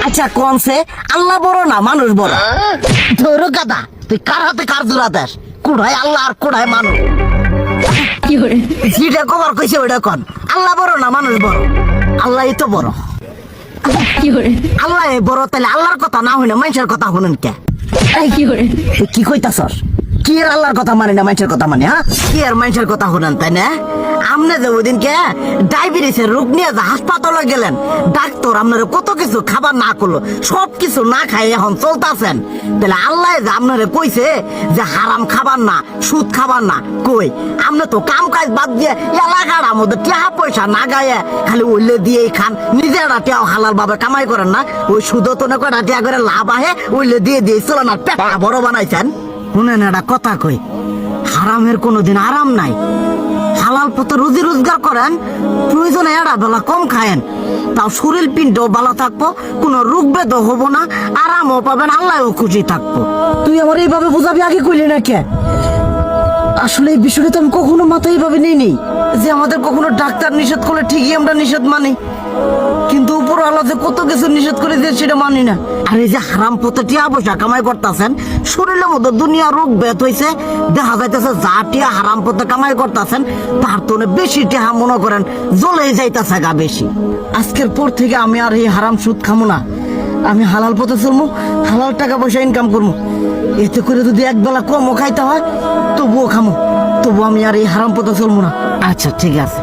আচ্ছা কোনছে আল্লাহ বড় না মানুষ বড়? ধরো গাদা, তুই কার হাতে কার জোড়া দেশ? কুড়াই আল্লাহ আর কুড়াই মানুষ। যেটা কবার কইছে ওইটা কন। আল্লাহ বড় না মানুষ বড়? আল্লাহই তো বড়। আল্লাহ বড়, তাহলে আল্লাহর কথা না হইনা মানুষের কথা শুনেন কে? তুই কি কইতাছস? কি আর আল্লাহর কথা মানে না মানুষের কথা মানে? হ্যাঁ, কি আর মানুষের কথা শুনেন তাই না? আমনে যে ওই দিনকে ডায়াবেটিসের রোগ নিয়ে যে হাসপাতালে গেলেন, ডাক্তার আপনার কত কিছু খাবার না করলো, সব কিছু না খাই এখন চলতেছেন। তাহলে আল্লাহ যে আপনারে কইছে যে হারাম খাবার না, সুদ খাবার না, কই আপনি তো কাম কাজ বাদ দিয়ে এলাকার মধ্যে টাকা পয়সা না গায়ে খালি ওইলে দিয়েই খান, নিজেরা টিয়াও হালাল ভাবে কামাই করেন না, ওই সুদ তো না কয়টা টিয়া করে লাভ আহে ওইলে দিয়ে দিয়ে চলে না, পেট বড় বানাইছেন। শুনেন একটা কথা কই, হারামের কোনোদিন আরাম নাই। হালাল পথে রুজি রোজগার করেন, প্রয়োজনে এড়া বেলা কম খায়েন, তাও শরীর পিণ্ডও ভালো থাকবো, কোনো রোগ বেদও হবো না, আরামও পাবেন, আল্লাহও খুশি থাকবো। তুই আমার এইভাবে বুঝাবি আগে কইলি না কে? আসলে এই বিষয়টা তো আমি কখনো মাথায় এইভাবে নিইনি যে আমাদের কখনো ডাক্তার নিষেধ করলে ঠিকই আমরা নিষেধ মানি, কিন্তু উপর আল্লাহ যে কত কিছু নিষেধ করে দিয়ে সেটা মানি না। আর এই যে হারাম পথে টিয়া পয়সা কামাই করতেছেন, শরীরের মধ্যে দুনিয়া রোগ বেত হয়েছে, দেখা যাইতেছে যা টিয়া হারাম পথে কামাই করতেছেন তার তো বেশি টিয়া মনে করেন জ্বলেই যাইতেছে গা বেশি। আজকের পর থেকে আমি আর এই হারাম সুদ খামো না, আমি হালাল পথে চলবো, হালাল টাকা পয়সা ইনকাম করবো। এতে করে যদি একবেলা কমও খাইতে হয় তবুও খামো, তবু আমি আর এই হারাম পথে চলবো না। আচ্ছা ঠিক আছে।